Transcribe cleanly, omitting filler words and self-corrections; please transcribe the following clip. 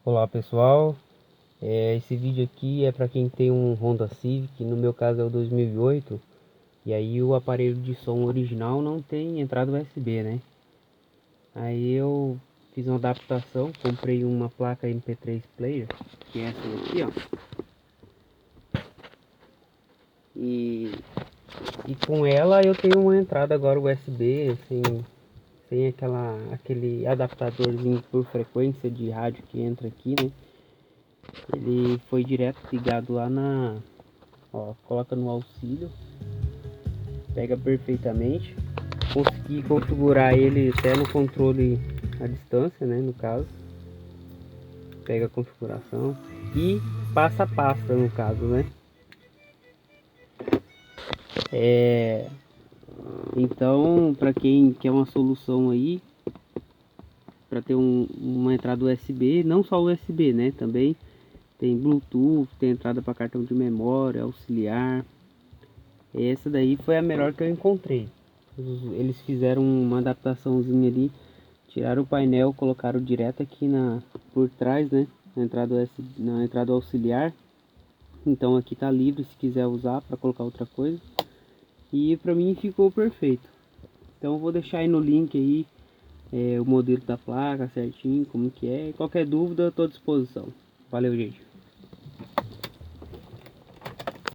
Olá pessoal, esse vídeo aqui é para quem tem um Honda Civic, no meu caso é o 2008, e aí o aparelho de som original não tem entrada USB, né? Aí eu fiz uma adaptação, comprei uma placa MP3 Player, que é essa daqui, ó. E, e com ela eu tenho uma entrada agora USB, sem aquele adaptadorzinho por frequência de rádio que entra aqui, né? Ele foi direto ligado lá na... Ó, coloca no auxílio, pega perfeitamente. Consegui configurar ele até no controle à distância, né, no caso. Pega a configuração e passa a pasta, no caso, né. Então, para quem quer uma solução aí, para ter uma entrada USB, não só USB, né, também tem Bluetooth, tem entrada para cartão de memória, auxiliar. Essa daí foi a melhor que eu encontrei. Eles fizeram uma adaptaçãozinha ali, tiraram o painel, colocaram direto aqui por trás, né, na entrada auxiliar. Então aqui tá livre se quiser usar para colocar outra coisa. E para mim ficou perfeito. Então eu vou deixar aí no link aí o modelo da placa certinho, como que é. Qualquer dúvida eu tô à disposição. Valeu, gente.